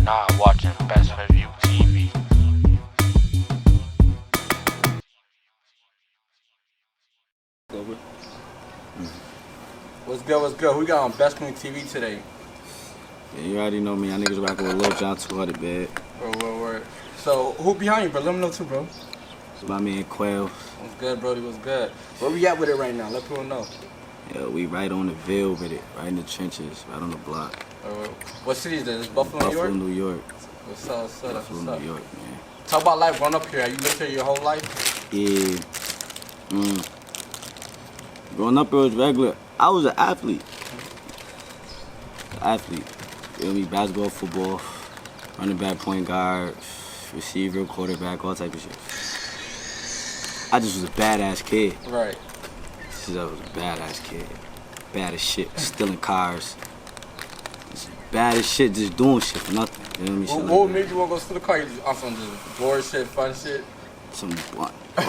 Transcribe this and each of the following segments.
not watching Best Review TV. What's good, what's good? Who we got on Best Review TV today? Yeah, you already know me. Y'all niggas rockin' with Lil John 200, bad. Word. So, who behind you, bro? Let me know too, bro. It's my man Quail. What's good, Brody? What's good? Where we at with it right now? Let people know. Yeah, we right on the Ville with it. Right in the trenches. Right on the block. What city is this? Buffalo, New York? Buffalo, New York. What's up, what's up? Buffalo, What's up? New York, man. Talk about life growing up here. Have you lived here your whole life? Yeah. Growing up, it was regular. I was an athlete. Feel me? Basketball, football, running back, point guard, receiver, quarterback, all type of shit. I just was a badass kid. Right. I was a badass kid. Bad as shit. Stealing cars. Just bad as shit, just doing shit for nothing. You know what I mean? What made you want to go steal the car? You just on some just bored shit, fun shit?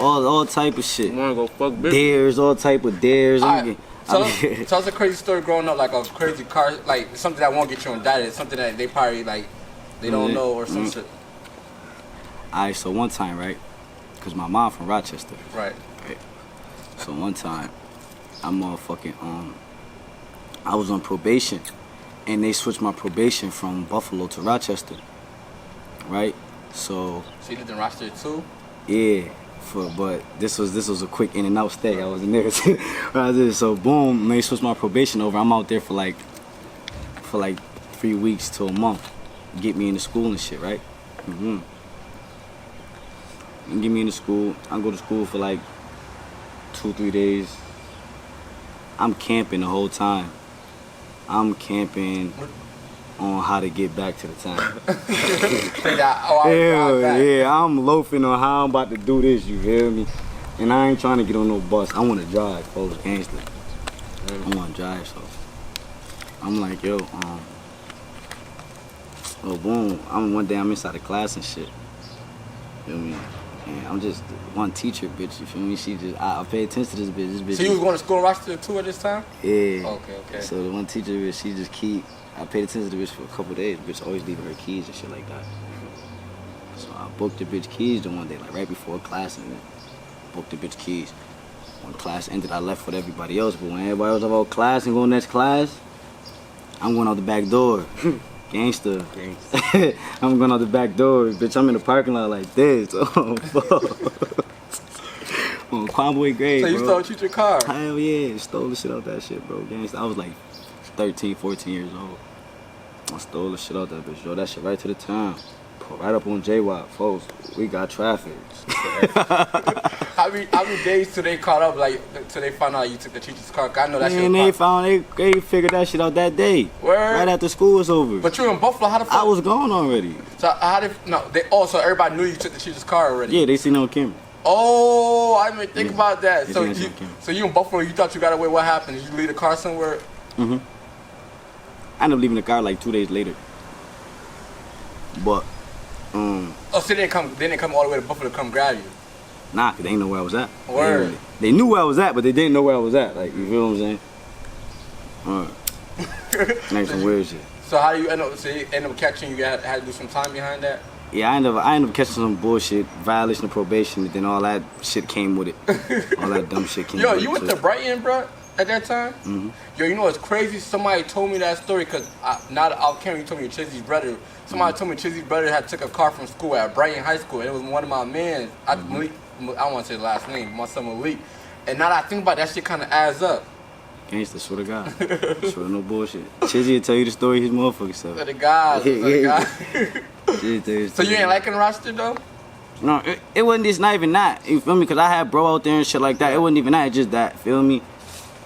All type of shit. You want to go fuck bitch? Dares, all type of dares. Tell us a crazy story growing up, like a crazy car, like something that won't get you indicted, something that they probably like, they don't know or some shit. Alright, so one time, right? Because my mom from Rochester. Right. So one time, I'm I was on probation, and they switched my probation from Buffalo to Rochester, right? So you lived in Rochester too? Yeah, but this was a quick in and out stay. I was in there. So boom, they switched my probation over. I'm out there for like 3 weeks to a month. Get me into school and shit, right? And get me into school. I go to school for like 2-3 days. I'm camping the whole time. I'm camping on how to get back to the town. Yeah, I'm loafing on how I'm about to do this, you feel me? And I ain't trying to get on no bus. I want to drive, folks, gangster. I want to drive, so I'm like, yo, boom. One day I'm inside the class and shit. Feel me? And I'm just one teacher, bitch. You feel me? She just I pay attention to this bitch. So you was going to school in Rochester too at this time? Yeah. Okay. So the one teacher, bitch, she just I paid attention to the bitch for a couple of days. Bitch always leaving her keys and shit like that. So I booked the bitch keys the one day, like right before class, and booked the bitch keys. When class ended, I left with everybody else. But when everybody else about class and going next class, I'm going out the back door. Gangster. I'm going out the back door, bitch. I'm in the parking lot like this. Oh, fuck. On Convoy grade, so you stole teacher car? Hell yeah, stole the shit out that shit, bro. Gangster. I was like 13, 14 years old. I stole the shit out that bitch. Drove that shit right to the town. Put right up on J-Wop, folks. We got traffic. How many days till they caught up, like, till they found out you took the teacher's car? I know that shit. And they figured that shit out that day. Word? Right after school was over. But you were in Buffalo, how the fuck? I was gone already. So so everybody knew you took the teacher's car already? Yeah, they seen it on camera. Oh, I didn't even think about that. Yeah, So you in Buffalo, you thought you got away, what happened? Did you leave the car somewhere? I ended up leaving the car like 2 days later. But, so they didn't come all the way to Buffalo to come grab you? Nah, cause they didn't know where I was at. Word. They knew where I was at, but they didn't know where I was at. Like, you feel what I'm saying? Alright. Like some weird shit. So how do you end up catching you? Had to do some time behind that? Yeah, I ended up catching some bullshit, violation of probation, and then all that shit came with it. All that dumb shit came with it. Yo, you went to Brighton, bro, at that time? Yo, you know what's crazy? Somebody told me that story, because not off camera, you told me Chizzy's brother. Somebody told me Chizzy's brother had took a car from school at Brighton High School, and it was one of my mans. Malik, I don't want to say the last name, my son Malik. And now that I think about it, that shit kind of adds up. Gangsta, swear to God. Swear no bullshit. Chizzy will tell you the story his motherfucking self. For the guys. So you ain't liking Rochester though? No, it wasn't just not even that. You feel me? Cause I had bro out there and shit like that. It wasn't even that. It's just that. Feel me?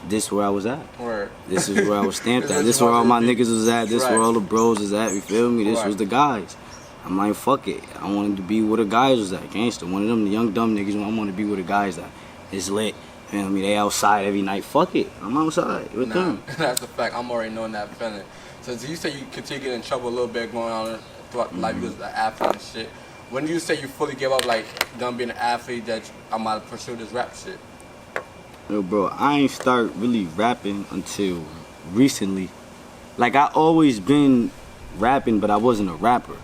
This where I was at. Word. This is where I was stamped at. This where all my niggas was at. This where all the bros was at. You feel me? This was the guys. I'm like, fuck it. I wanted to be where the guys was at. Gangsta. One of them, the young dumb niggas. I want to be where the guys at. It's lit. You feel me? They outside every night. Fuck it. I'm outside with them. That's a fact. I'm already knowing that feeling. So you say you continue to get in trouble a little bit going on throughout life because of the athlete and shit. When do you say you fully give up, like, done being an athlete, that I'm about to pursue this rap shit? Yo, bro, I ain't start really rapping until recently. Like, I always been rapping, but I wasn't a rapper.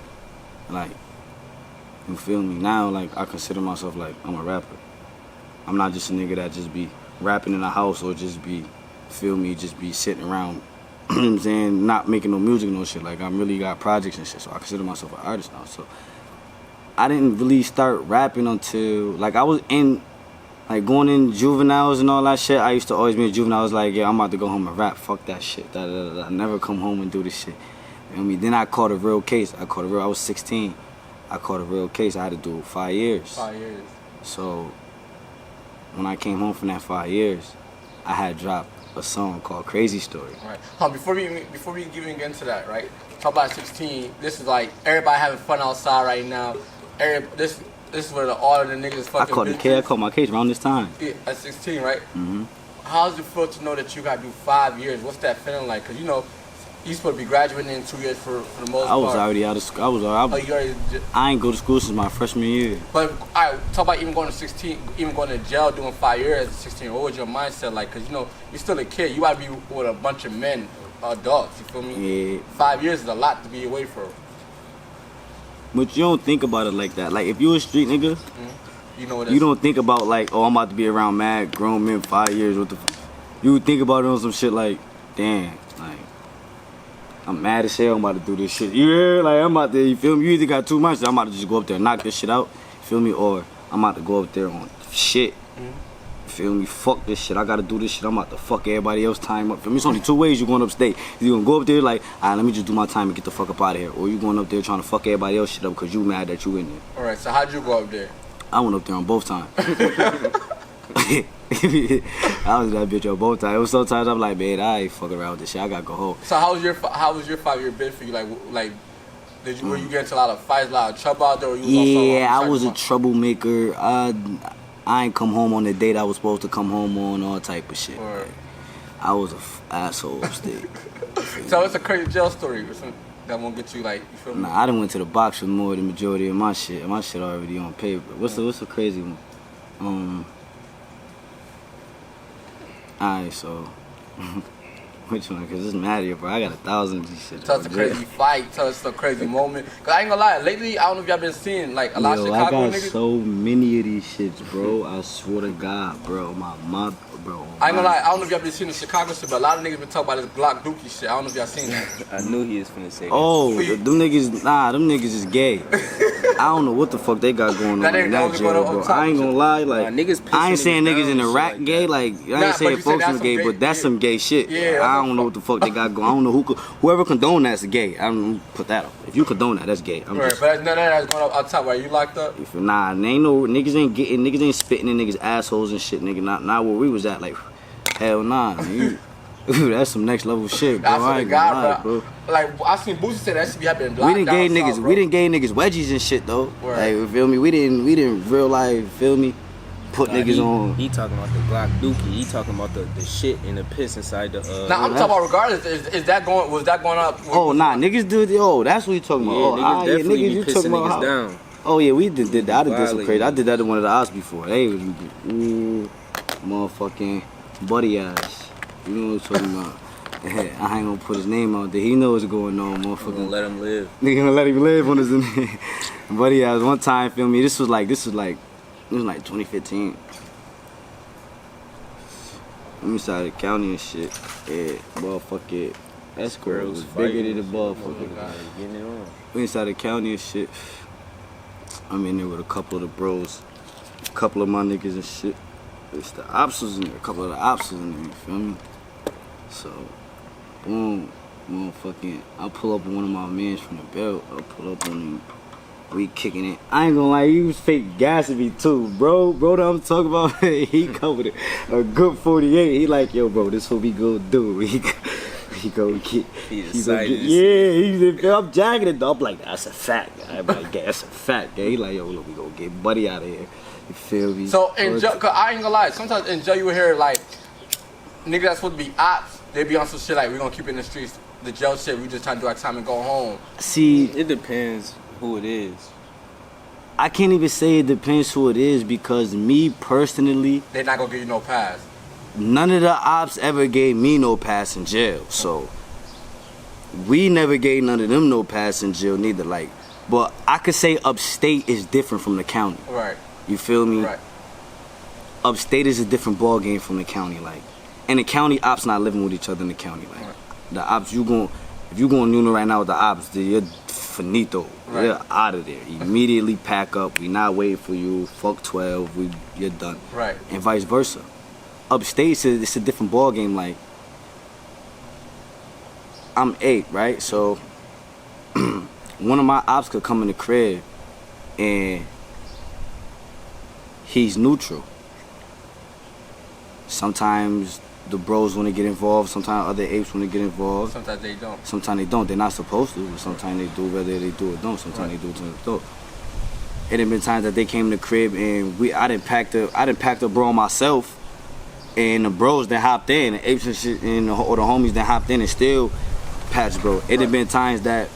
Like, you feel me? Now, like, I consider myself like I'm a rapper. I'm not just a nigga that just be rapping in a house or just be, feel me, just be sitting around, you know what I'm saying, not making no music, no shit. Like, I really got projects and shit, so I consider myself an artist now. So I didn't really start rapping until, like, I was in, like, going in juveniles and all that shit. I used to always be in juveniles like, yeah, I'm about to go home and rap. Fuck that shit. I never come home and do this shit. You know what I mean? Then I caught a real case. I was 16. I caught a real case. I had to do 5 years. 5 years. So when I came home from that 5 years, I had dropped a song called Crazy Story. Right. Before we even get into that, right? Talk about 16. This is like everybody having fun outside right now. This is where all of the niggas fucking. I caught my case around this time. Yeah, at 16, right? Mm-hmm. How does it feel to know that you gotta do 5 years? What's that feeling like? Cause you know, you supposed to be graduating in 2 years for the most part. I was already out of school. I ain't go to school since my freshman year. But I talk about even going to 16, even going to jail doing 5 years as a 16-year-old. What's your mindset like? Cause you know you're still a kid. You gotta be with a bunch of men, adults. You feel me? Yeah. 5 years is a lot to be away from. But you don't think about it like that. Like, if you a street nigga, you know what you don't think about, like, oh, I'm about to be around mad grown men 5 years. What the you would think about it on some shit like, damn, like, I'm mad as hell, I'm about to do this shit. Yeah, like, I'm about to, you feel me? You either got too much, I'm about to just go up there and knock this shit out, you feel me? Or I'm about to go up there on shit. Feel me? Fuck this shit. I gotta do this shit. I'm about to fuck everybody else time up. For me, it's only two ways you going upstate. You gonna go up there like, alright, let me just do my time and get the fuck up out of here. Or you going up there trying to fuck everybody else shit up because you mad that you in there. Alright, so how'd you go up there? I went up there on both times. I was that bitch on both times. It was sometimes I'm like, man, I ain't fucking around with this shit. I gotta go home. So how was your 5 year bid for you? Like, were you getting into a lot of fights, a lot of trouble out there? Or you was I was a troublemaker. I ain't come home on the date I was supposed to come home on, all type of shit. Right. I was a asshole upstate. So it's a crazy jail story or something that won't get you, like, you feel me? Nah, I done went to the box for more than the majority of my shit. My shit already on paper. What's the crazy one? Alright, so which one? Cause it's mad here, bro. I got 1,000 of these shit. Tell us a crazy fight. Tell us a crazy moment. Cause I ain't gonna lie. Lately, I don't know if y'all been seeing like a lot of Chicago I got niggas. so many of these shits, bro. I swear to God, bro. My mother, bro. I ain't gonna lie. I don't know if y'all been seeing the Chicago shit, but a lot of niggas been talking about this Glock Dookie shit. I don't know if y'all seen that. I knew he was finna say that. Oh, them niggas is gay. I don't know what the fuck they got going on in that jail, bro. I ain't gonna lie, like, I ain't saying niggas in the rack gay, like, I ain't saying folks in gay, but that's some gay shit. Yeah, I don't know what the fuck they got going. I don't know whoever condone that's gay. I don't put that up. If you condone that, that's gay. Right, but none of that's going up top. Right, you locked up? Nah, ain't no niggas ain't spitting in niggas assholes and shit, nigga. Not where we was at, like, hell nah. That's some next level shit, bro. I ain't gonna lie, bro. Like, I seen Boosie say that shit be happening. We didn't gay niggas wedgies and shit though. Right. Like, you feel me? We didn't real life, feel me? Put niggas on. He talking about the Glock Dookie. He talking about the shit and the piss inside the. Nah, I'm talking about regardless. Was that going up? Oh nah, niggas do it. Oh, that's what you talking about. Yeah, niggas definitely be you pissing talking about niggas down. Oh yeah, we did that. I did this some crazy. I did that to one of the ops before. They was motherfucking buddy ass. You know what I'm talking about? I ain't gonna put his name out there. He knows what's going on, motherfucker. Gonna let him live. Nigga gonna let him live on his buddy ass. One time, feel me? This was like 2015. I'm inside the county and shit. Yeah, motherfucker. Escort was bigger than the motherfucker. Getting it on. We inside the county and shit. I'm in there with a couple of the bros, a couple of my niggas and shit. It's the ops was in there, a couple of the ops was in there, you feel me? So, boom, motherfucking, I pull up on one of my mans from the belt. I pull up on him. We kicking it. I ain't gonna lie, he was fake gassing me too, bro. Bro that I'm talking about, he covered it. A good 48. He like, yo, bro, this what we gonna do. He go get. I'm jacking it though. I'm like, that's a fact. I'm like, yeah, that's a fact. Yeah, he like, yo, look, we gonna get buddy out of here. You feel me? So in jail, cause I ain't gonna lie. Sometimes in jail you will hear like niggas that's supposed to be ops. They be on some shit like we gonna keep it in the streets. The jail shit, we just trying to do our time and go home. See, it depends who it is. I can't even say it depends who it is because me personally, they not gonna give you no pass. None of the ops ever gave me no pass in jail. So we never gave none of them no pass in jail neither. Like, but I could say upstate is different from the county. Right. You feel me? Right. Upstate is a different ball game from the county. Like, and the county ops not living with each other in the county. Like, Right. the ops if you going Newnan right now with the ops, you're finito. Right. You're out of there. Immediately pack up. We not waiting for you. Fuck 12. You're done. Right. And vice versa. Upstate, it's a different ball game. Like, I'm 8, right? So one of my ops could come in the crib and he's neutral. Sometimes the bros want to get involved. Sometimes other apes want to get involved. Sometimes they don't. Sometimes they don't. They're not supposed to. But sometimes they do, whether they do or don't. Sometimes Right. they do, sometimes they don't. It had been times that they came in the crib and I didn't pack the bro myself, and the bros that hopped in, the apes and shit, or the homies that hopped in and still patched, bro. It had been times that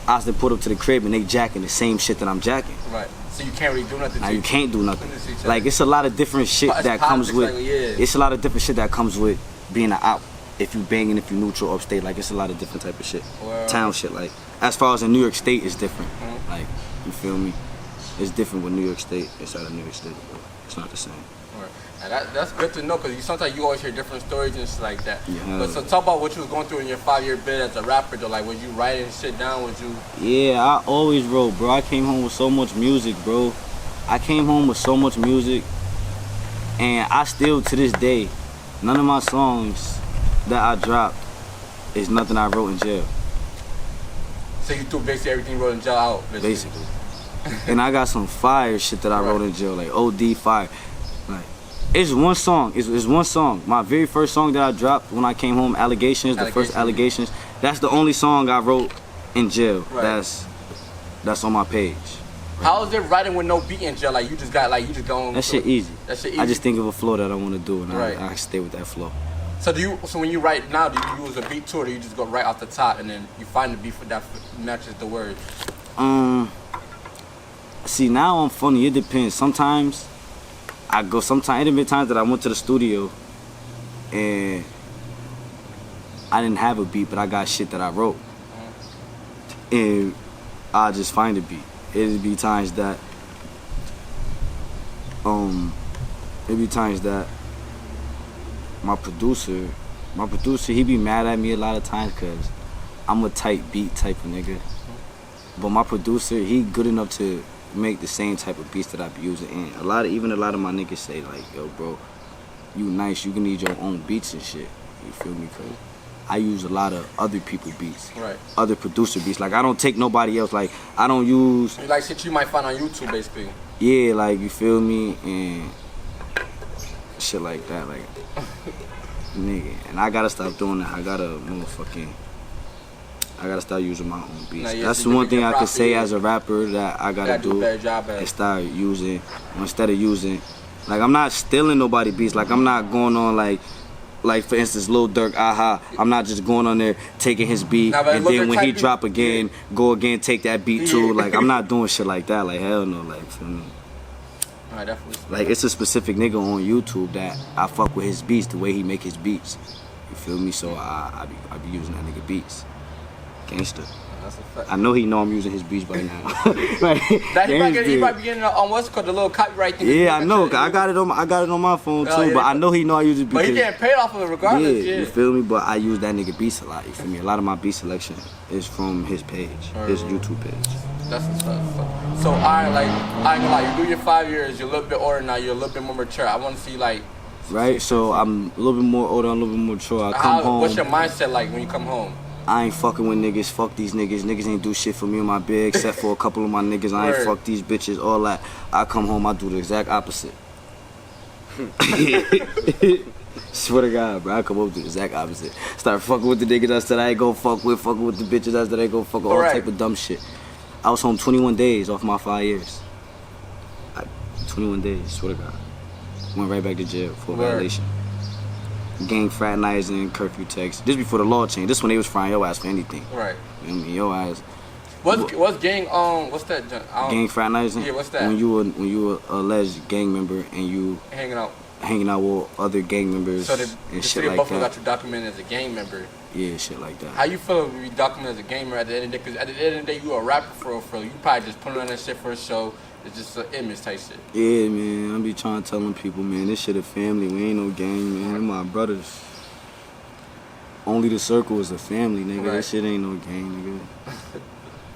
I was to put up to the crib and they jacking the same shit that I'm jacking. Right. So you can't really do nothing. Now to you each- can't do nothing. to each other. Like, it's a lot of different shit It's that comes politics, with. like, yeah. It's a lot of different shit that comes with being an out. If you banging, if you neutral upstate, like, it's a lot of different type of shit. Well- Town shit, like, as far as in New York State, it's different. Mhm. Like, you feel me? It's different with New York State. It's out of New York State. It's not the same. Right. And that's good to know, because sometimes you always hear different stories and shit like that. Yeah. But so talk about what you was going through in your 5-year bid as a rapper though. Like, was you writing shit down? Was you? Yeah, I always wrote, bro. I came home with so much music, bro. I came home with so much music, and I still, to this day, none of my songs that I dropped is nothing I wrote in jail, So you threw basically everything you wrote in jail out, basically. And I got some fire shit that I wrote in jail, like OD fire. Like, it's one song. It's one song. My very first song that I dropped when I came home, Allegations, the first Allegations. That's the only song I wrote in jail. Right. That's on my page. How is it writing with no beat in jail? Like, you just go. That shit easy. That shit easy. I just think of a flow that I want to do, and Right. I stay with that flow. So when you write now, do you use a beat too, or do you just go right off the top and then you find the beat that matches the words? See, now I'm funny. It depends. Sometimes it have been times that I went to the studio and I didn't have a beat, but I got shit that I wrote, and I just find a beat. It'd be times that my producer, he be mad at me a lot of times because I'm a tight beat type of nigga. But my producer, he good enough to make the same type of beats that I be using. And even a lot of my niggas say, like, yo, bro, you nice, you can need your own beats and shit. You feel me? Because I use a lot of other people beats. Right. Other producer beats. Like, I don't take nobody else. Like, I don't use... Like shit you might find on YouTube, basically. Yeah, like, you feel me? And shit like that. Like, nigga. And I gotta stop doing that. I gotta start using my own beats. Nah, yeah, That's so the you one can thing get I could profit, say yeah. as a rapper that I gotta Do a do. better job at And it. start using, instead of using, like, I'm not stealing nobody beats. Like, I'm not going on like for instance, Lil Durk, Aha. I'm not just going on there taking his beat, Nah, but and Lil then Durk when he type drop beat, again, go again, take that beat Yeah. too. Like, I'm not doing shit like that. Like, hell no. Like, feel me? Alright, definitely. Like, it's a specific nigga on YouTube that I fuck with his beats, the way he make his beats. You feel me? So I be using that nigga beats. Gangster. That's a fact. I know he know I'm using his beats by now. Like, That he might gangster. be getting on what's called the little copyright thing. Yeah, I know. I got it on my phone too. Oh, yeah. But I know he know I use it because But he getting paid off of it regardless. yeah, Yeah. you feel me? But I use that nigga beats a lot. You feel me? A lot of my beat selection is from his page, his YouTube page. That's what's up. So I ain't gonna lie. You do your 5 years. You're a little bit older now. You're a little bit more mature. I want to see like. Right. So I'm a little bit more older. I'm a little bit more mature. I come home. What's your mindset like when you come home? I ain't fucking with niggas. Fuck these niggas. Niggas ain't do shit for me and my big, except for a couple of my niggas. I ain't Word. fuck these bitches. All that. I come home. I do the exact opposite. Swear to God, bro. I come up to the exact opposite. Start fucking with the niggas that I ain't gon' fuck with the bitches that I ain't gon' fuck with, all Alright. type of dumb shit. I was home 21 days off my 5 years. 21 days, swear to God. Went right back to jail for a Word. violation. Gang fraternizing, curfew text. This before the law changed. This when they was frying your ass for anything. Right. You know what I mean? Your ass. What's gang? What's that? Gang fraternizing? Yeah, what's that? When you were alleged gang member and you Hanging out. hanging out with other gang members So the and shit city of like Buffalo that. got you documented as a gang member. Yeah, shit like that. How you feel if you document as a gamer at the end of the day? Because at the end of the day, you a rapper for real. You probably just put on that shit for a show. It's just an image type shit. Yeah, man. I be trying to tell them people, man, this shit a family. We ain't no gang, man. They're my brothers. Only the circle is a family, nigga. Right. That shit ain't no gang, nigga.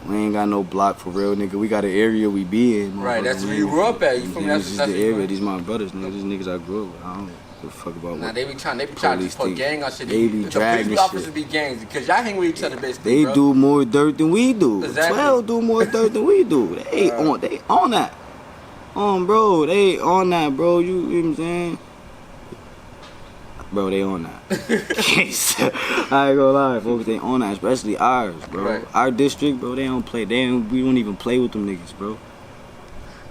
We ain't got no block for real, nigga. We got an area we be in. Right, that's where you grew up at. You from That's just the where you area. grew up. These my brothers, nigga. These niggas I grew up with. I don't give a fuck about Nah, what. they be trying to just put think. gang on shit. They be The dragging police officers shit. be gangs because y'all hang with each other basically, They bro. do more dirt than we do. Exactly. 12 do more dirt than we do. They on that. Bro, they on that, bro. You know what I'm saying? Bro, they on that. I ain't gonna lie, folks, they on that, especially ours, bro. Right. Our district, bro, they don't play. We don't even play with them niggas, bro.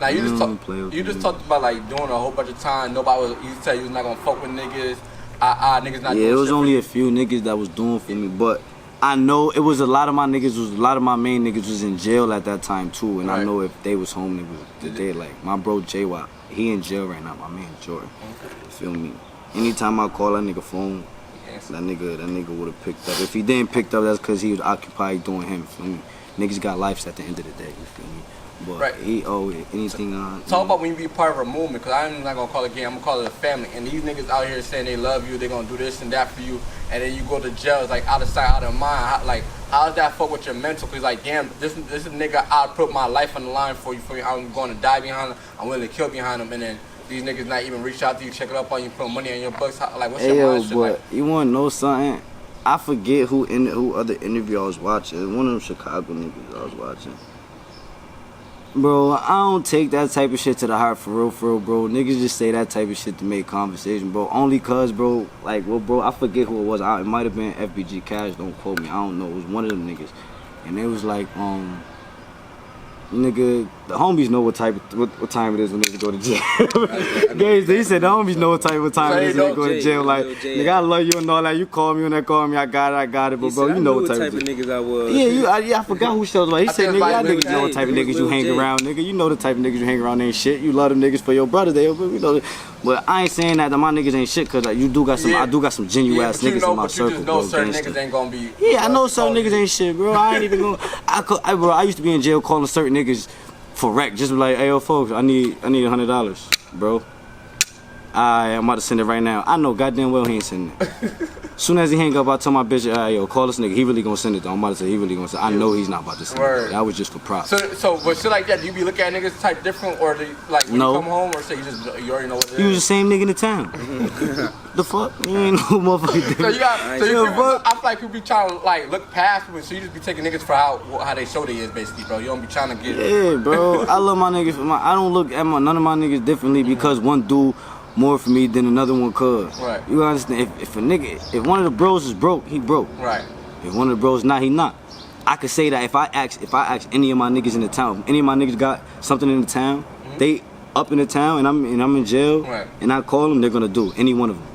Now you just Mm, you just talked about like doing a whole bunch of time. Nobody was. You said you was not gonna fuck with niggas. Niggas not. Yeah, doing it was shit only for a few niggas that was doing for me, but I know it was a lot of my niggas. A lot of my main niggas was in jail at that time too, and I Right. know if they was home, they like my bro J Watt. He in jail right now. My man Jordan. Feel me? Anytime I call that nigga phone, that nigga would have picked up. If he didn't pick up, that's because he was occupied doing him. Feel me? Niggas got lives at the end of the day. You feel me? But Right. he anything on. Talk about when you be part of a movement, because I'm not gonna call it a gang, I'm gonna call it a family. And these niggas out here saying they love you, they gonna do this and that for you, and then you go to jail. It's like out of sight, out of mind. How does that fuck with your mental? Cause like, damn, this is a nigga I put my life on the line for you. I'm going to die behind him. I'm willing to kill behind him, and then these niggas not even reach out to you, check it up on you, put money on your bucks. Like, what's Hey your yo, mindset but like? you wanna know something? I forget who other interview I was watching. One of them Chicago niggas I was watching. Bro, I don't take that type of shit to the heart for real, bro. Niggas just say that type of shit to make conversation, bro. Only cause, bro, like, well, bro, I forget who it was. It might have been FBG Cash, don't quote me. I don't know. It was one of them niggas. And it was like, nigga, the homies know what time it is when they go to jail. Gaze, he said the homies know what time it is when they go to jail. Like, nigga, I love you and all that. You call me when they call me, I got it. But bro, you know what type of niggas I was. Yeah, I forgot who shows like. He said, nigga, y'all niggas know what type of Lil niggas you hang J. around, nigga. You know the type of niggas you hang around ain't shit. You love them niggas for your brothers, you know. But I ain't saying that my niggas ain't shit, cause like, I do got some genuine ass niggas in my circle, you just bro. know certain niggas ain't gonna be. Yeah, I know certain niggas ain't shit, bro. I ain't even gonna. Bro, I used to be in jail calling certain niggas for wreck. Just be like, hey, yo, folks, I need $100, bro. I'm about to send it right now. I know goddamn well he ain't sending it. Soon as he hang up, I tell my bitch, yo, call this nigga. He really gonna send it though. I'm about to say he really gonna send it. I know he's not about to send Word. it. That was just for props. So, but shit like that, do you be looking at niggas type different, or do you, like when No. you come home, or say you already know what it is? He was the same nigga in the town. The fuck? You ain't no motherfucker So different. you got, so you Yeah, people, fuck. I feel like people be trying to like look past people, so you just be taking niggas for how they show they is basically, bro. You don't be trying to get. Yeah, bro. I love my niggas. I don't look at none of my niggas differently because one do more for me than another one could. Right. You understand? If one of the bros is broke, he broke. Right. If one of the bros not, he not. I could say that if I ask any of my niggas in the town, any of my niggas got something in the town, they up in the town and I'm in jail, Right. and I call them, they're gonna do any one of them.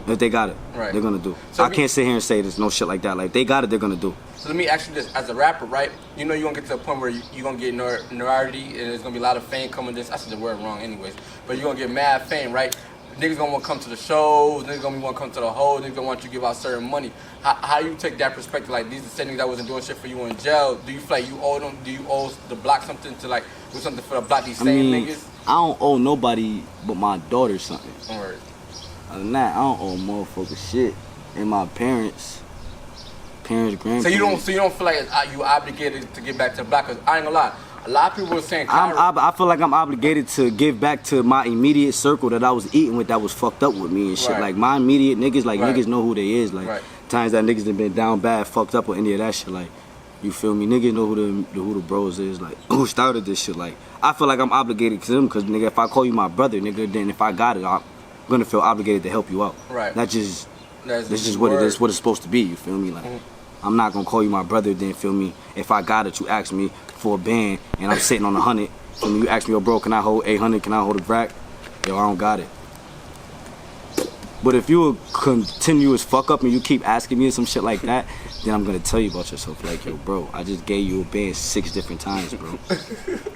If they got it, Right. they're gonna do. So I can't sit here and say there's no shit like that. Like if they got it, they're gonna do. So let me ask you this: as a rapper, right? You know you're gonna get to a point where you're gonna get notoriety, and there's gonna be a lot of fame coming. I said the word wrong, anyways. But you're gonna get mad fame, right? Niggas gonna want to come to the shows. Niggas gonna want to come to the hoes. Niggas gonna want you to give out certain money. How you take that perspective? Like these are the same niggas that wasn't doing shit for you in jail. Do you feel like you owe them? Do you owe the block something to like do something for the block? These same niggas. I don't owe nobody but my daughter something. Or, Other than that, I don't owe motherfuckers shit. And my parents, grandparents. so you don't feel like you obligated to get back to the block? Cause I ain't gonna lie, a lot of people were saying. I feel like I'm obligated to give back to my immediate circle that I was eating with that was fucked up with me and shit. Right. Like my immediate niggas, like Right. niggas know who they is. Like Right. times that niggas done been down bad, fucked up or any of that shit. Like you feel me? Niggas know who the bros is. Like who started this shit. Like I feel like I'm obligated to them because nigga, if I call you my brother, nigga, then if I got it, I'm gonna feel obligated to help you out. Right. That's just That's what it is. What it's supposed to be. You feel me? Like. I'm not gonna call you my brother, then feel me. If I got it, you ask me for a band and I'm sitting on 100. Feel me? You ask me, yo, bro, can I hold 800? Can I hold a rack? Yo, I don't got it. But if you a continuous fuck up and you keep asking me some shit like that, then I'm gonna tell you about yourself. Like, yo, bro, I just gave you a band 6 different times, bro.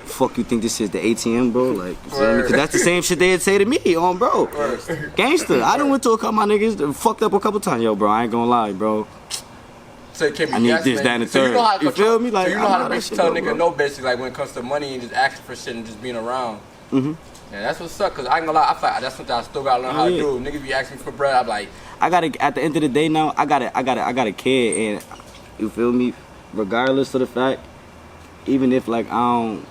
Fuck you think this is the ATM, bro? Like, you feel me? 'Cause that's the same shit they'd say to me, bro. Gangster. I done went to a couple of my niggas that fucked up a couple times. Yo, bro, I ain't gonna lie, bro. So it can't be I need yes, this, man. that, and the So you third. know how to You control- feel me? Like, so you know I how know to that bitch shit tell a though, nigga bro. no, basically, like when it comes to money and just asking for shit and just being around. Mhm. Yeah, that's what's up. Cause I ain't gonna lie, I feel like that's something I still gotta learn how to Yeah. do. Niggas be asking me for bread, I'm like, I gotta. At the end of the day, now I got a kid, and you feel me? Regardless of the fact, even if like I don't,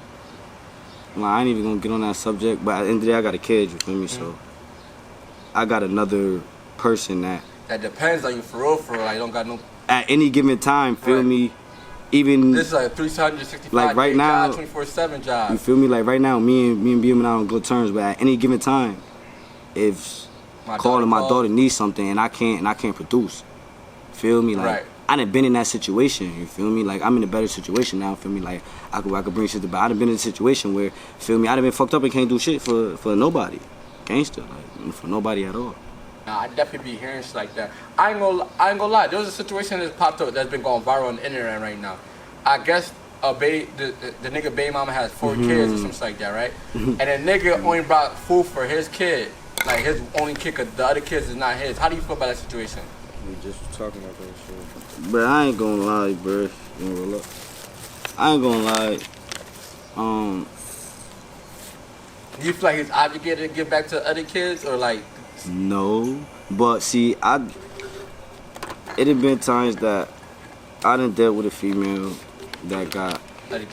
like, I ain't even gonna get on that subject. But at the end of the day, I got a kid. You feel me? So I got another person that that depends on you for real. Like, don't got no. at any given time, feel Right. me? Even This is like a 365 Like, right day now- job, 24/7 you job. feel me? Like right now, me and BM are on good terms. But at any given time, if My calling my called. daughter needs something and I can't produce, feel me? Like Right. I done been in that situation. You feel me? Like I'm in a better situation now. Feel me? Like I could bring shit to. But I done been in a situation where, feel me? I done been fucked up and can't do shit for nobody, gangster, like for nobody at all. Nah, I definitely be hearing shit like that. I ain't gonna lie. There was a situation that's popped up that's been going viral on the internet right now. I guess the nigga baby mama has 4 kids or something like that, right? And the nigga only brought food for his kid, like his only kid, 'cause the other kids is not his. How do you feel about that situation? We just was talking about that shit. But I ain't gonna lie, bruh. You know, roll up. I ain't gonna lie. Do you feel like he's obligated to give back to the other kids, or like? No. But see, it had been times that I done dealt with a female that got. Other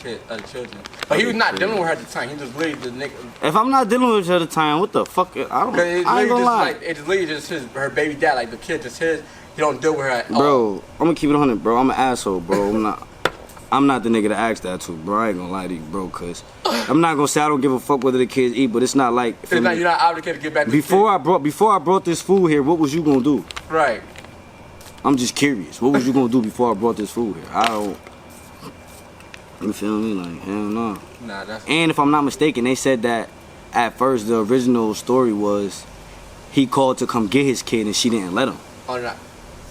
children. But he was not dealing with her at the time. He just literally the nigga. If I'm not dealing with her at the time, what the fuck? I Cause it's ain't literally gonna just lie. like it's literally just her baby dad, like the kid just his. He don't deal with her at all. Bro, I'm gonna keep it 100, bro. I'm an asshole, bro. I'm not the nigga to ask that to, bro. I ain't gonna lie to you, bro, cause I'm not gonna say I don't give a fuck whether the kids eat, but it's not like It's not, you're not obligated to give back to before I brought this food here, what was you gonna do? the kid. Right. I'm just curious. What was you gonna do before I brought this food here? I don't. You feel me? Like, hell no. Nah, that's And if I'm not mistaken, they said that at first the original story was he called to come get his kid and she didn't let him. oh no.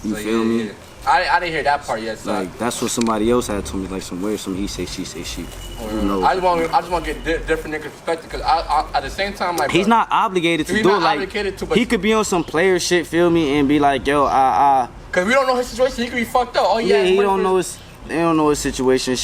You feel me? Yeah. I didn't hear that part yet. So Like that's what somebody else had told me, like some he say, she say, she. Who knows? I just want to get different niggas' perspective because I at the same time like He's bro, not obligated to He's do not it. Like obligated to, but he could be on some player shit, feel me, and be like, yo, because we don't know his situation. He could be fucked up. Oh yeah, he don't know his. they don't know his situation.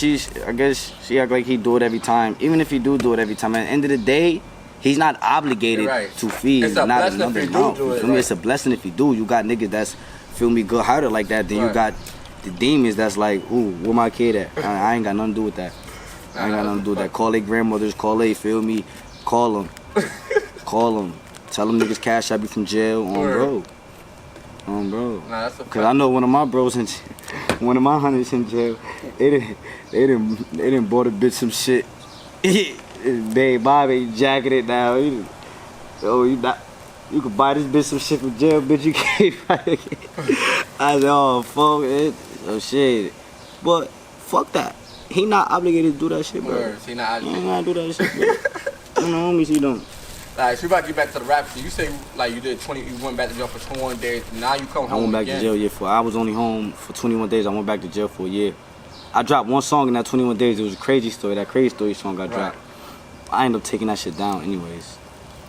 I guess she act like he do it every time. Even if he do it every time, at the end of the day, he's not obligated You're right. to feed It's a not blessing if another he do mouth. do You it, feel me? right. It's a blessing if you do. You got niggas that's, feel me, good hearted like that. Then you Right. got the demons that's like, ooh, where my kid at? I ain't got nothing to do with that. I ain't got nothing to do with that. Call their grandmothers, call they, feel me, call them. Call them. Tell them niggas cash out you from jail on Word. bro. On bro. Nah, that's a Cause I know one of my bros in one of my honeys in jail. They didn't bought a bitch some shit. Babe Bobby jacketed now. You could buy this bitch some shit from jail, bitch. You can't buy it. I said, oh fuck it. Oh shit. But fuck that. He not obligated to do that shit, bro. Word. See, now He ain't gotta do that shit, bro. You know, homies, he don't. like, so we about to get back to the rap shit. You say like you did 20, you went back to jail for 21 days. Now you come home. I went back again. to jail, I was only home for 21 days. I went back to jail for a year. I dropped one song in that 21 days. It was a crazy story. That crazy story song got Right. dropped. I ended up taking that shit down anyways.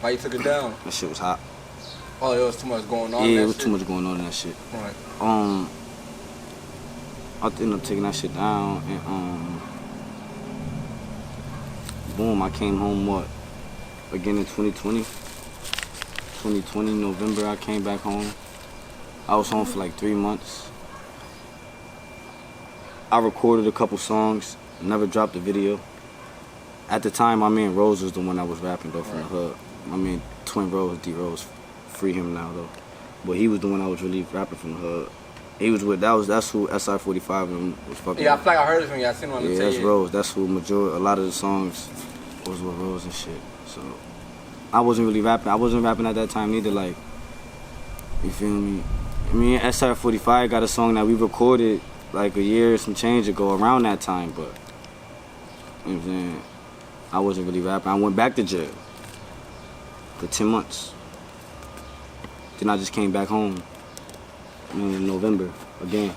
Why you took it down? That shit was hot. Oh, there was too much going on. Yeah, that it was shit? too much going on in that shit. Right. I ended up taking that shit down and boom, I came home again in 2020. 2020 November I came back home. I was home for like 3 months. I recorded a couple songs, never dropped a video. At the time, my man Rose was the one I was rapping though from the hood. My man Twin Rose, D Rose, free him now though. But he was the one I was really rapping from the hood. He was with that's who SI-45 and was fucking. Yeah, I with. feel like I heard this from you. I seen one on the Yeah, tape. that's Rose. That's who a lot of the songs was with Rose and shit. So I wasn't really rapping. I wasn't rapping at that time either. Like, you feel me? Me and SR45 got a song that we recorded like a year or some change ago around that time, but you know what I'm saying? I wasn't really rapping. I went back to jail for 10 months. Then I just came back home in November again.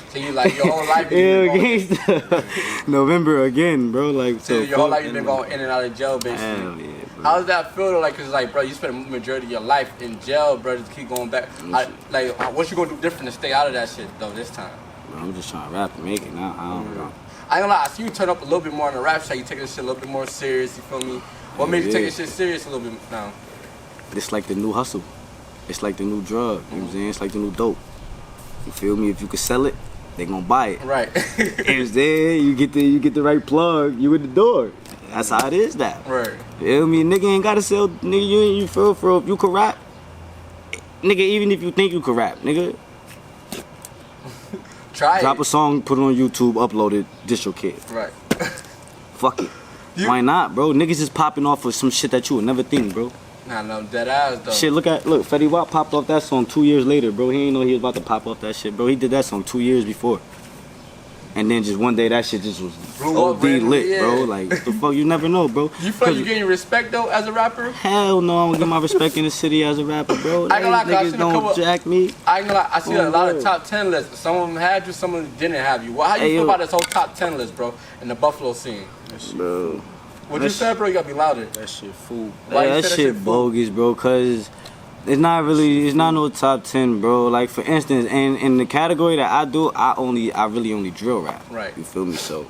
So you like your whole life. Yeah, You been going, gangsta. November again, bro. Like so your whole life you been going in and out of jail, basically. Hell yeah, bro. How does that feel though? Like, cause like, bro, you spent the majority of your life in jail, bro. Just keep going back. What you gonna do different to stay out of that shit though this time? bro. I'm just trying to rap and make it now. I don't know. I ain't gonna lie, I see you turn up a little bit more on the rap side. You take this shit a little bit more serious, you feel me? What made you take this shit serious a little bit now? It's like the new hustle. It's like the new drug. You know what I'm saying? It's like the new dope. You feel me? If you can sell it, they gonna buy it. Right. You know what I'm saying? You get the right plug, you in the door. That's how it is now. Right. You feel me? Nigga ain't gotta sell, nigga, you feel for if you can rap. Nigga, even if you think you can rap, nigga. Try Drop it. a song, put it on YouTube, upload it, diss your kid. Right. Fuck it. Why not, bro? Niggas is popping off of some shit that you would never think, bro. Nah, no, dead ass though. Shit, look, Fetty Wap popped off that song 2 years later, bro. He ain't know he was about to pop off that shit, bro. He did that song 2 years before. And then just one day that shit just was Blew up OD randomly, lit, yeah. bro. Like, what the fuck, you never know, bro. You feel like you getting respect though as a rapper? Hell no, I don't get my respect in the city as a rapper, bro. I ain't gonna lie, 'cause I Niggas seen a don't couple- jack me. I ain't gonna lie, I see a Oh, lot of word. top 10 lists. Some of them had you, some of them didn't have you. Well, how you Hey, feel yo. about this whole top 10 list, bro, in the Buffalo scene? Bro. What you said, bro? You gotta be louder. That shit fool. Why you Yeah, say that that shit shit fool? bogus, bro, cause it's not no top 10, bro. Like, for instance, in the category that I do, I really only drill rap. Right. You feel me? So,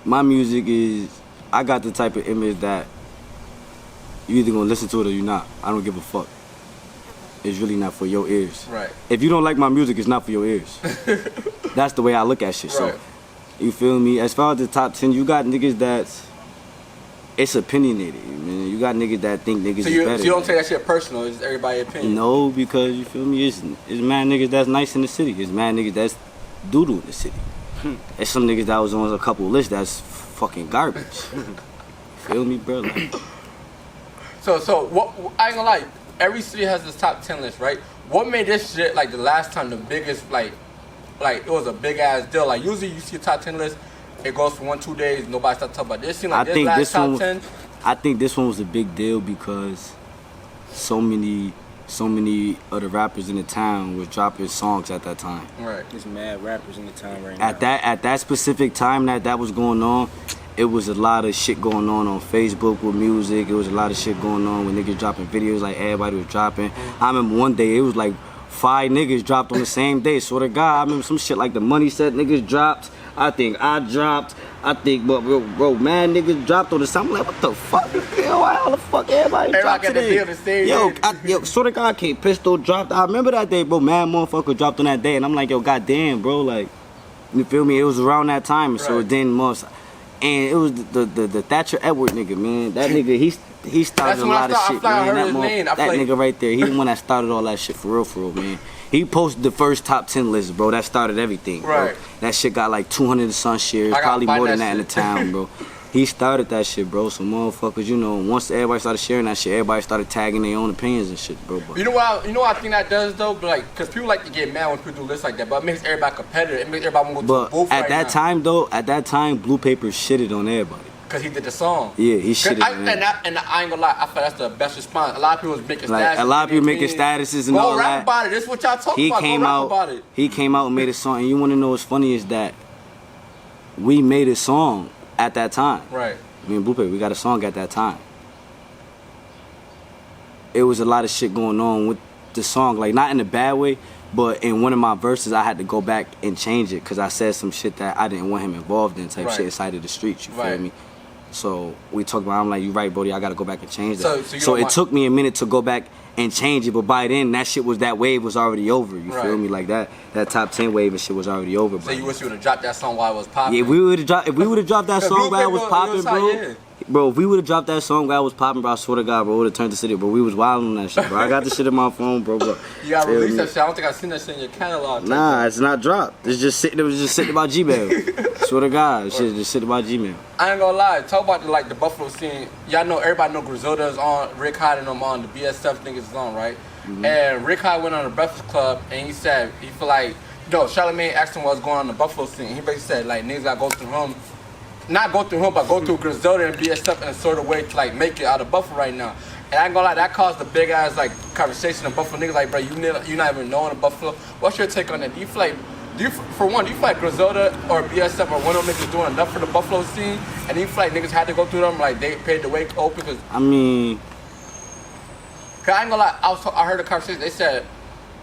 my music is, I got the type of image that you either gonna listen to it or you not. I don't give a fuck. It's really not for your ears. Right. If you don't like my music, it's not for your ears. That's the way I look at shit. Right. So, you feel me? As far as the top 10, you got niggas that's, it's opinionated, man. You got niggas that think niggas So is you, better. so you don't take that shit personal. It's everybody's opinion. No, because you feel me? It's mad niggas that's nice in the city. It's mad niggas that's doodle in the city. There's some niggas that was on a couple lists that's fucking garbage. Feel me, bro? Like, So what? I ain't gonna lie. Every city has this top 10 list, right? What made this shit like the last time the biggest like it was a big ass deal? Like usually you see a top 10 list, it goes for 1-2 days, nobody starts talking about this. Seemed like I this think last this top one, 10. I think this one was a big deal because so many of the rappers in the town was dropping songs at that time. Right. There's mad rappers in the town right now. At that specific time that was going on, it was a lot of shit going on Facebook with music. It was a lot of shit going on with niggas dropping videos like everybody was dropping. I remember one day it was like 5 niggas dropped on the same day. Swear to God, I remember some shit like the Money Set niggas dropped. I think I dropped. I think, bro, mad niggas dropped on the same. I'm like, what the fuck? Yo, how the fuck everybody dropped got the today? deal the same Yo, day. yo, swear to God, K Pistol dropped. I remember that day, bro. Mad motherfucker dropped on that day, and I'm like, yo, goddamn, bro, like, you feel me? It was around that time, so Right. then most, and it was the Thatcher Edward nigga, man. That nigga, he started That's a when I lot of start- I shit, feel like I man. heard That, his name. I feel that like- nigga right there, he the one that started all that shit for real, man. He posted the first top 10 list, bro. That started everything, bro. Right. That shit got like 200 and some shares, I gotta probably find more than that that in the shit. town, bro. He started that shit, bro. So motherfuckers, you know, once everybody started sharing that shit, everybody started tagging their own opinions and shit, bro. But You know what I think that does though? But like, cause people like to get mad when people do lists like that, but it makes everybody competitive. It makes everybody want to go to the booth at right that now. time, though, at that time, Blue Paper shitted on everybody. Cause he did the song. Yeah, he shitted on everybody. And I ain't gonna lie, I feel that's the best response. A lot of people was making Like, statuses. a lot of people making making statuses and go all rap that. about it. This is what y'all talking He about. came go rap out. about it. He came out and made a song. And you want to know what's funny is that we made a song at that time. Right. Me and Blue Paper, we got a song at that time. It was a lot of shit going on with the song, like not in a bad way, but in one of my verses, I had to go back and change it because I said some shit that I didn't want him involved in, type Right. shit inside of the streets. You feel Right. me? So we talked about. I'm like, you right, Brody. I gotta go back and change that. So you So don't it want- took me a minute to go back and change it, but by then that wave was already over. You Right. feel me? Like that top 10 wave and shit was already over. So by you then. wish you would have dropped that song while it was popping. Yeah, if we would have dropped that The song Blue while it was Paper, popping, it was bro. hot, yeah. Bro, if we would have dropped that song while it was popping, bro, I swear to God, bro, it would have turned the city, bro. We was wilding on that shit, bro. I got the shit in my phone, bro. You gotta Feel release me? that shit. I don't think I've seen that shit in your catalog. Nah, it's not dropped. It's just sitting. It was just sitting about Gmail. Swear to God, shit just sitting about Gmail. I ain't gonna lie. Talk about the Buffalo scene. Y'all know everybody know Griselda's on. Rick Hyde and them on. The BS7 niggas is on, right? Mm-hmm. And Rick Hyde went on the Breakfast Club and he said he feel like Charlamagne asked him what's going on in the Buffalo scene. He basically said like niggas gotta go through him. Not go through him, but go through Griselda and BS7 in a sort of way to like make it out of Buffalo right now. And I ain't gonna lie, that caused a big ass like conversation in Buffalo. Niggas like, bro, you not even knowing the Buffalo. What's your take on that? Do you feel like Griselda or BS7 or one of them niggas doing enough for the Buffalo scene? And do you feel like niggas had to go through them, like they paid the way open? Because I mean, Cause I ain't gonna lie, I heard a conversation. They said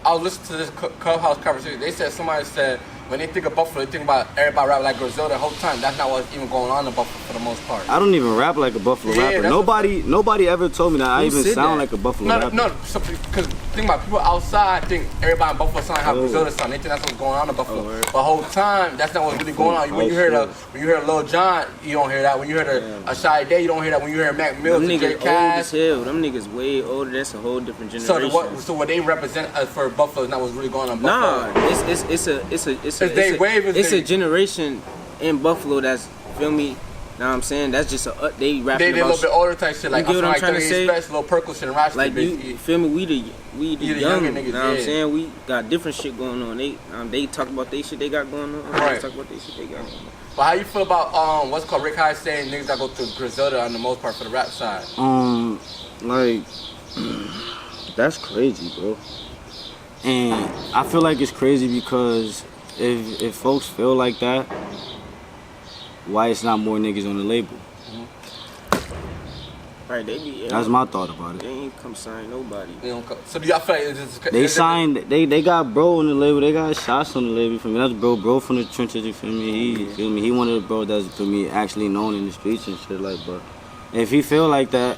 I was listening to this clubhouse conversation. They said somebody said when they think of Buffalo, they think about everybody rap like Griselda the whole time. That's not what's even going on in Buffalo for the most part. I don't even rap like a Buffalo Yeah, rapper. that's Nobody ever told me that I Who even said sound that? like a Buffalo No, rapper. no, because think about people outside think everybody in Buffalo sound like how Oh. Griselda sound. They think that's what's going on in Buffalo. Oh, word. But the whole time, that's not what's really going on. When Oh, you hear shit. when you hear Lil Jon, you don't hear that. When you hear a Shy Day, you don't hear that. When you hear Mac Mills Them and J niggas old Cash. as hell. Them niggas way older. That's a whole different generation. So what they represent for Buffalo is not what's really going on in Nah, Buffalo. it's a generation in Buffalo that's, feel me. Know what I'm saying? That's just they rapping They a about little bit older type shit. Like get what I'm like trying to 38 say? Special, little Perkle shit and rap like shit. you feel me? We the You the young. younger Know niggas, what I'm yeah. saying? We got different shit going on. They talk about they shit they got going on. Right. They talk about they shit they got going on. But how you feel about what's called Rick High saying niggas that go through Griselda on the most part for the rap side? Like, that's crazy, bro. And I feel like it's crazy because if folks feel like that, why it's not more niggas on the label? Right? They be. That's my thought about They it. ain't come sign nobody. You know, so do y'all feel like it's just, They signed, they got bro on the label, they got shots on the label for me. That's bro from the trenches, you feel me? He, you feel me? He one of the bro that's, for me, actually known in the streets and shit like, but if he feel like that,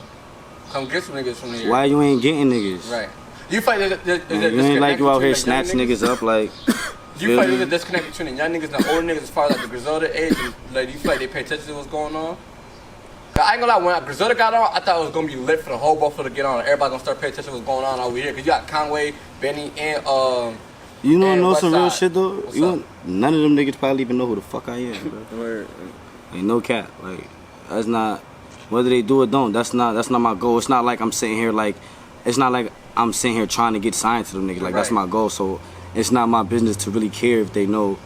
come get some niggas from here. why you ain't getting niggas? Right. You feel like there's a You ain't like you out here disconnect snatch between the young niggas up like. Do you feel like there's a disconnect between the young niggas and the older niggas as far as like the Griselda age? And, like, do you feel like they pay attention to what's going on? 'Cause I ain't gonna lie, when Griselda got on, I thought it was gonna be lit for the whole Buffalo to get on. Everybody gonna start paying attention to what's going on over here. Cause you got Conway, Benny, and You know, And know some real Westside. shit though. What's You up? want, none of them niggas probably even know who the fuck I am, bro. Word. Ain't no cap. Like that's not whether they do or don't. That's not my goal. It's not like I'm sitting here like it's not like I'm sitting here trying to get signed to them niggas. Like that's Right. my goal. So it's not my business to really care if they know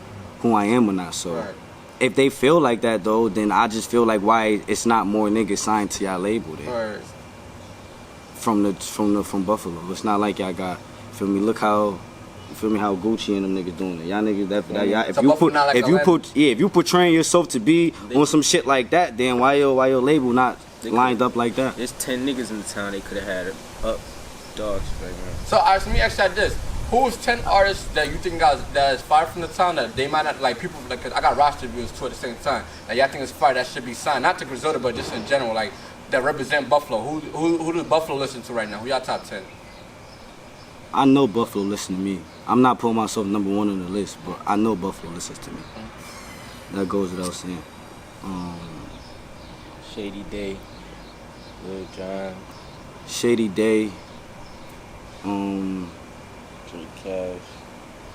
who I am or not. So Right. if they feel like that though, then I just feel like why it's not more niggas signed to y'all label then. or From Buffalo. It's not like y'all got feel me. Look how you feel me how Gucci and them niggas doing it. Y'all niggas that y'all if So you Buffalo put not like if you Atlanta? put if you portraying yourself to be on some shit like that, then why your label not They lined up like that? There's 10 niggas in the town they could have had up dogs right now. so. Alright, so let me ask you like this: who's 10 artists that you think guys that is far from the town that they might not like people like? 'Cause I got roster views too at the same time. Like y'all think it's fire that should be signed, not to Griselda, but just in general, like that represent Buffalo. Who does Buffalo listen to right now? Who y'all top 10? I know Buffalo listen to me. I'm not putting myself number one on the list, but I know Buffalo listens to me. That goes without saying. Shady Day, Lil Jon, Shady Day, Drake Cash,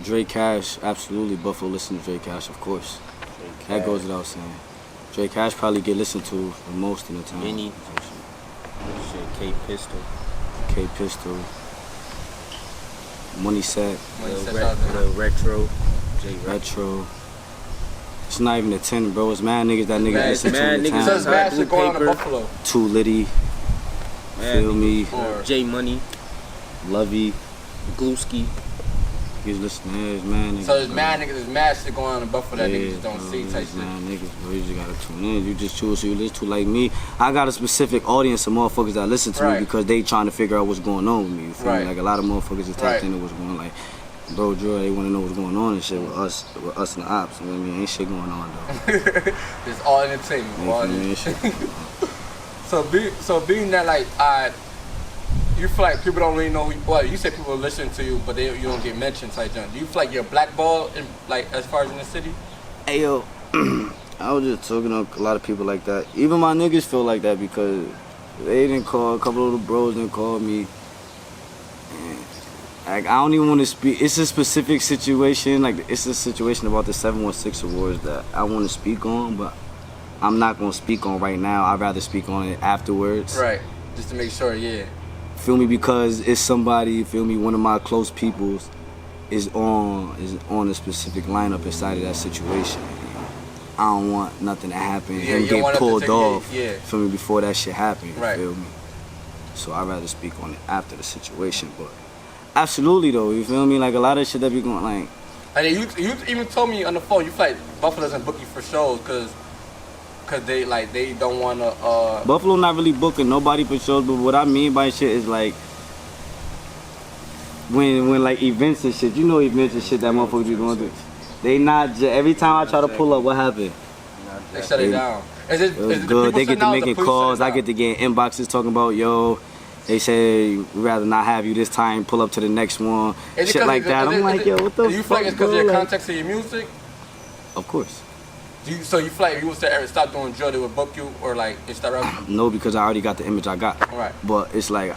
Dre Cash, absolutely Buffalo listen to Dre Cash, of course. Drake That Cash, goes without saying. Dre Cash probably get listened to the most in the town. Benny. Shit, K Pistol, K Pistol, Money Set, When you Lil, said shout out to Lil Retro, J Retro. Retro. It's not even a 10, bro. It's mad niggas that niggas Mad- listen to mad in the niggas So it's town. bad shit going on in Paper. Buffalo. Too Litty, Man, feel me, Or J Money, Lovey. Gluski. He's listening. There's mad niggas. so there's bro. mad niggas, there's mad shit going on in Buffalo that niggas just don't bro, see type there's shit. mad niggas, bro. You just gotta tune in. You just choose who you listen to. Like me, I got a specific audience of motherfuckers that listen to Right. me because they trying to figure out what's going on with me. You feel Right. me? Like a lot of motherfuckers is tapped Right. into what's going on. Like, bro, Drew, they want to know what's going on and shit with us and the ops. You know what I mean? Ain't shit going on though. It's all entertainment. You All feel me? entertainment. Ain't shit. So being that like you feel like people don't really know who you, well, you say people listen to you, but you don't get mentioned type thing. Do you feel like you're blackballed in, like as far as in the city? Hey yo, I was just talking to a lot of people like that. Even my niggas feel like that because they didn't call, a couple of the bros didn't call me. And, like I don't even want to speak. It's a specific situation. Like it's a situation about the 716 awards that I want to speak on, but I'm not gonna speak on right now. I'd rather speak on it afterwards. Right. Just to make sure, yeah. Feel me? Because it's somebody. Feel me? One of my close peoples is on a specific lineup inside of that situation. I don't want nothing to happen. Yeah, Him you don't want get him to pulled take- off. yeah. Feel me? Before that shit happened. You Right. feel me? So I'd rather speak on it after the situation. But absolutely though, you feel me? Like a lot of shit that be going like. And then you even told me on the phone you feel like Buffalo doesn't book you for shows because they don't want to. Buffalo not really booking nobody for shows, but what I mean by shit is like when like events and shit, you know events and shit that motherfuckers be going through. They not every time I try to pull up, what happened? They shut it down. Is it was good. They get to making calls. I get to get inboxes talking about, yo, they say we'd rather not have you this time. Pull up to the next one. Shit like that. I'm like, yo, what the fuck? You feel like it's because of your context of your music? Of course. So you feel like if you would say stop doing drill, they would book you or like it's that right? No, because I already got the image I got. Right. But it's like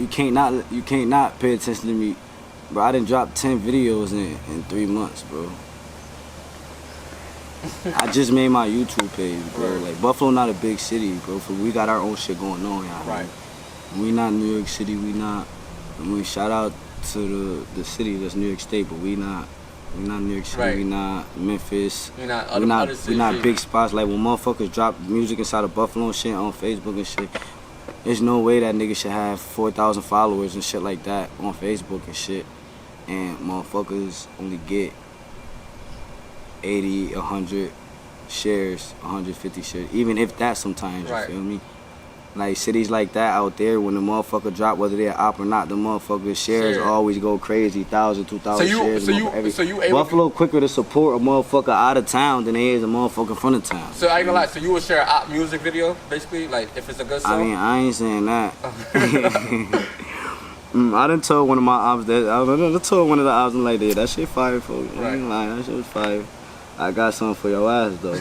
you can't not pay attention to me, bro. I done dropped 10 videos in 3 months, bro. I just made my YouTube page, bro. Right. Like Buffalo not a big city, bro. We got our own shit going on, y'all. Right. We not New York City. We not. I mean, shout out to the city that's New York State, but we not New York City. Right. We not Memphis. We not big spots. Like when motherfuckers drop music inside of Buffalo and shit on Facebook and shit. There's no way that nigga should have 4,000 followers and shit like that on Facebook and shit, and motherfuckers only get 80, 100 shares, 150 shares, even if that sometimes, right. You feel me? Like cities like that out there, when the motherfucker drop, whether they're op or not, the motherfuckers shares always go crazy, 1,000, 2,000 shares. So you able Buffalo quicker to support a motherfucker out of town than they is a motherfucker front of town. So I ain't gonna lie, so you would share an op music video, basically, like if it's a good song? I mean, I ain't saying that. I done told one of my ops that, I done told one of the ops, I'm like, that shit fire, folks. I ain't lying, that shit was fire. I got something for your ass, though.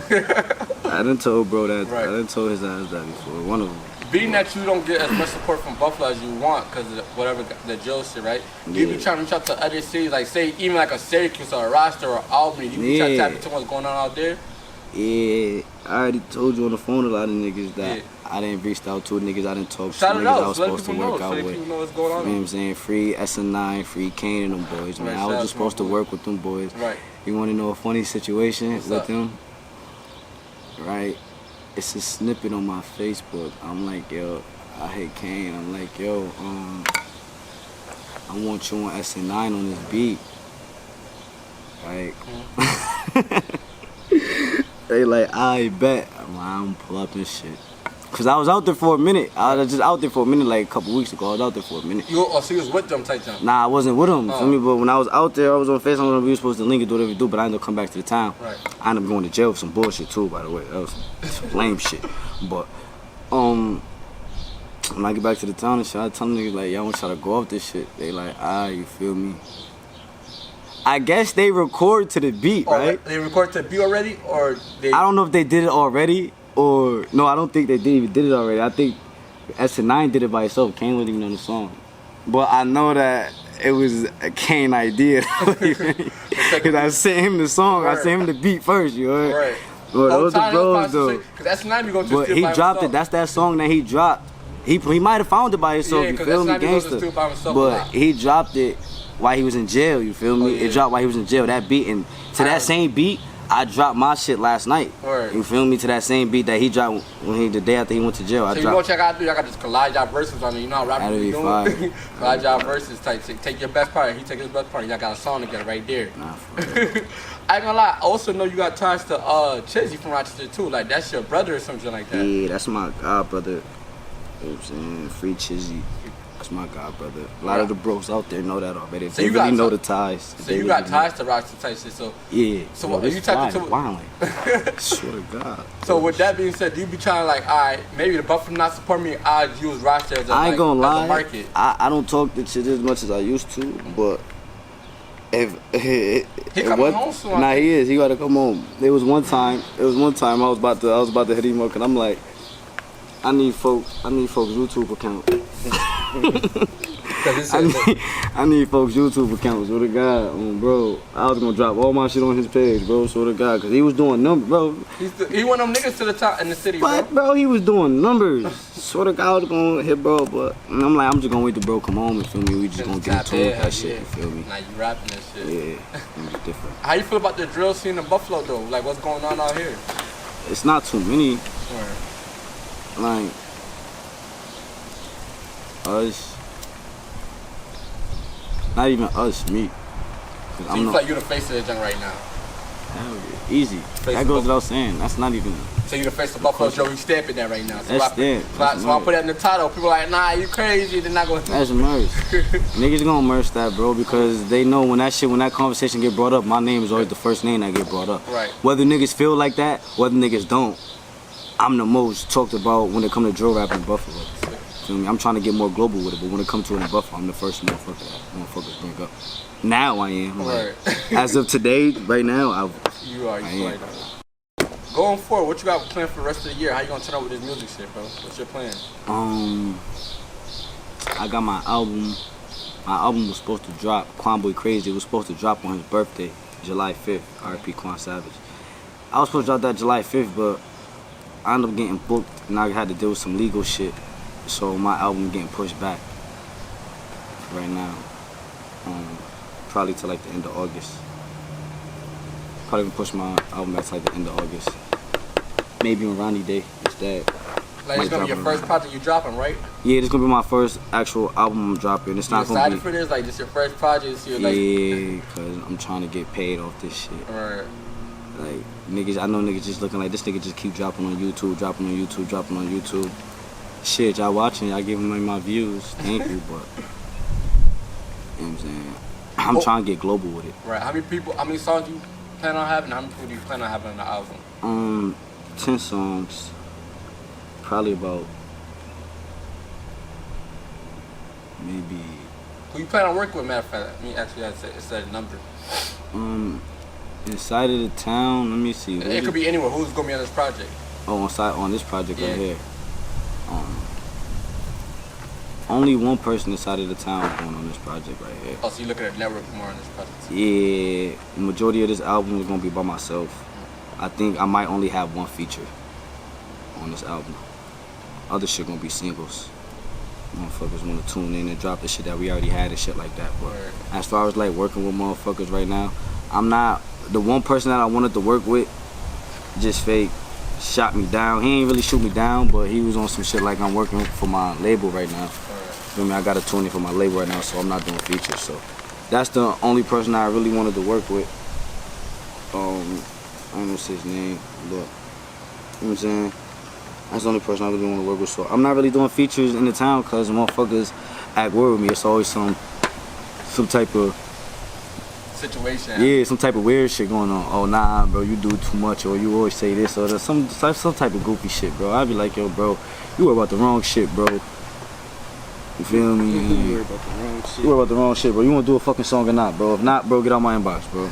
I done told bro that, I done told his ass that before, one of them. Being that you don't get as much support from Buffalo as you want because of whatever the drill shit, right? You be trying to reach out to other cities, like say even like a Syracuse or a Rochester or Albany. You be trying to tap into what's going on out there? Yeah, I already told you on the phone a lot of niggas that I didn't reach out to niggas I didn't talk to, niggas I was supposed to work out with. People know what's going on. You know what I'm saying? Free SN9, free Kane and them boys, man. I was just supposed to work with them boys. Right. You want to know a funny situation What's with up? them? Right. It's a snippet on my Facebook. I'm like, yo, I hate Kane. I'm like, yo, I want you on SN9 on this beat. Right. They like, I bet. I'm like, I'm gonna pull up this shit. Cause I was out there for a minute. I was just out there for a minute, like a couple weeks ago. I was out there for a minute. So you was with them type jump? Nah, I wasn't with them. Feel me? But when I was out there, I was on FaceTime. We were supposed to link and do whatever we do, but I ended up coming back to the town. Right. I ended up going to jail for some bullshit too, by the way. That was some lame shit. But when I get back to the town and shit, I tell them niggas like, y'all want y'all to go off this shit. They like, you feel me? I guess they record to the beat, right? They record to the beat already, or they? I don't know if they did it already, or no, I don't think they even did it already. I think SN9 did it by itself. Kane wasn't even on the song, but I know that it was a Kane idea. Cause I sent him the song, I sent him the beat first, you heard? Right. But those the bros though. Cause SN9 be going to but he dropped it. That's that song that he dropped. He might have found it by himself. Yeah, you feel me, gangster? But he dropped it while he was in jail, you feel me? Oh, yeah. It dropped while he was in jail, that beat. And to that same beat, I dropped my shit last night. Word. You feel me? To that same beat that he dropped the day after he went to jail. So you know what y'all gotta do? Y'all got this collage out verses on it. You know how rappers That'd be be doing? fire. Collage out verses type shit. Take your best part, he take his best part, y'all got a song together right there. Nah, for real. I ain't gonna lie, I also know you got ties to Chizzy from Rochester too. Like that's your brother or something like that. Yeah, that's my god brother. You know what I'm saying? Free Chizzy. That's my god brother. A lot of the bros out there know that already. So they you really got know the ties. So They you got really ties to Rochester type shit. So yeah. So Yo, what this you type fly to? wildin'. Swear to God. So with that being said, do you be trying to like, alright, maybe the Buffalo not support me, I use Rochester as a, I ain't gonna as a lie. market. I don't talk the shit as much as I used to, but if He coming home soon. Nah, he is. He gotta come home. There was one time I was about to hit him up, and I'm like, I need folks YouTube account. I need folks YouTube accounts. Swear to God, bro. I was gonna drop all my shit on his page, bro. Swear to God, cause he was doing numbers, bro. He one of them niggas to the top in the city, But bro, he was doing numbers. Swear to God, I was gonna hit bro, but I'm like, I'm just gonna wait till bro come home. You feel me? We just gonna get into it, that shit. You feel me? Now you rapping that shit. Yeah, it's different. How you feel about the drill scene in Buffalo though? Like what's going on out here? It's not too many. Or, Like us. Not even us, me. so you feel like you the face of the junk right now? Hell yeah. Easy. That goes without saying. That's not even. So you the face of Buffalo Joe, you stamping that right now. So That's it. So I put that in the title. People are like, nah, you crazy. They're not going to. That's merch. Niggas gonna merch that, bro, because they know when that conversation get brought up, my name is always the first name that get brought up. Right. Whether niggas feel like that, whether niggas don't, I'm the most talked about when it comes to drill rap in Buffalo. Feel me? I'm trying to get more global with it, but when it comes to it in Buffalo, I'm the first motherfucker that motherfuckers bring up. Now I am. Right. As of today, right now, I am. Going forward, what you got planned for the rest of the year? How you gonna turn out with this music shit, bro? What's your plan? I got my album. My album was supposed to drop. Quan Boy Crazy. It was supposed to drop on his birthday, July 5th. R.I.P. Quan Savage. I was supposed to drop that July 5th, but I ended up getting booked, and I had to deal with some legal shit. So my album getting pushed back right now. Probably to like the end of August. Probably gonna push my album back to like the end of August. Maybe on Ronnie Day instead. Like it's gonna be your first project you dropping, right? Yeah, this gonna be my first actual album I'm dropping. It's not gonna be. You excited for this? Like this your first project? So yeah, cause I'm trying to get paid off this shit. Right. Like niggas, I know niggas just looking like this nigga just keep dropping on YouTube, dropping on YouTube, dropping on YouTube. Shit, y'all watching, y'all giving me my views. Thank you, but you know what I'm saying? I'm trying to get global with it. Right. How many songs you plan on having? How many people do you plan on having on the album? 10 songs. Probably about maybe. Who you plan on working with, matter of fact? I mean, actually, it's a number. Inside of the town, let me see. It could be anywhere. Who's gonna be on this project? Oh, on this project right here. Only one person inside of the town going on this project right here. Oh, so you looking at network more on this project? Yeah, the majority of this album is gonna be by myself. I think I might only have one feature on this album. Other shit gonna be singles. Motherfuckers wanna tune in and drop the shit that we already had and shit like that. But as far as like working with motherfuckers right now, I'm not. The one person that I wanted to work with just fake shot me down. He ain't really shoot me down, but he was on some shit like I'm working for my label right now. Feel me? I got a tune in for my label right now, so I'm not doing features. So that's the only person I really wanted to work with. I don't know what's his name, but you know what I'm saying? That's the only person I really want to work with. So I'm not really doing features in the town because motherfuckers act weird with me. It's always some type of situation. Yeah, some type of weird shit going on. Oh nah, bro, you do too much, or you always say this, or some type of goofy shit, bro. I'd be like, yo, bro, you worry about the wrong shit, bro. You feel me? You worry about the wrong shit. You worry about the wrong shit, bro. You wanna do a fucking song or not, bro? If not, bro, get out my inbox, bro.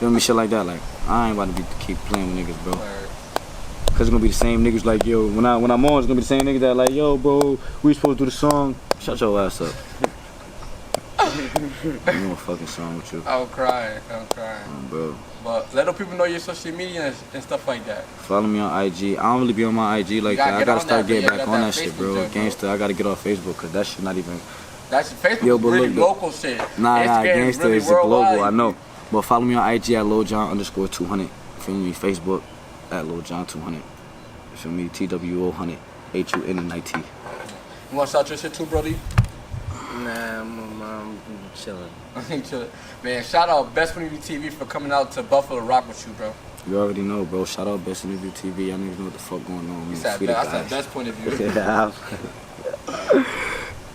Feel me? Shit like that. Like, I ain't about to keep playing with niggas, bro. Cause it's gonna be the same niggas like, yo, when I'm on, it's gonna be the same niggas that like, yo, bro, we supposed to do the song. Shut your ass up. I'm doing a fucking song with you. I'm crying, bro. But let the people know your social media and stuff like that. Follow me on IG. I don't really be on my IG like that. I gotta start getting back on that shit, bro. Gangsta, I gotta get off Facebook because that shit not even. That's Facebook really local shit. Nah, Gangsta really is global, I know. But follow me on IG at LilJon_200. Feel me? Facebook at LilJon200. Feel me? TWO100. HUNNIT. You wanna start your shit too, Brody? Nah, I'm chilling. I'm chilling. Man, shout out Best Interview TV for coming out to Buffalo to rock with you, bro. You already know, bro. Shout out Best Interview TV. I don't even know what the fuck going on. I said Best Point of View. Yeah.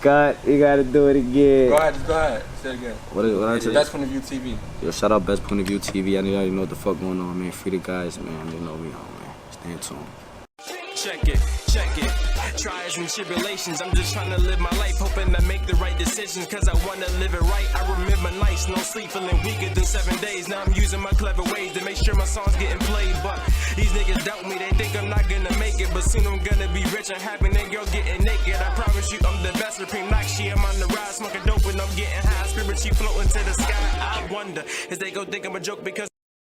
God, you gotta do it again. Go ahead. Say it again. What I say? Best Point of View TV. Yo, shout out Best Point of View TV. I already know what the fuck going on, man. Free the guys, man. They know we on, man. Stay tuned. Check it. Trials and tribulations, I'm just trying to live my life, hoping to make the right decisions, cause I wanna live it right. I remember nights, no sleep, feeling weaker than 7 days. Now I'm using my clever ways to make sure my songs getting played. But these niggas doubt me, they think I'm not gonna make it. But soon I'm gonna be rich and happy, and girl getting naked. I promise you I'm the best, supreme Nakshi. I'm on the rise, smoking dope and I'm getting high. Spirit, she floating to the sky. I wonder, is they gon' think I'm a joke because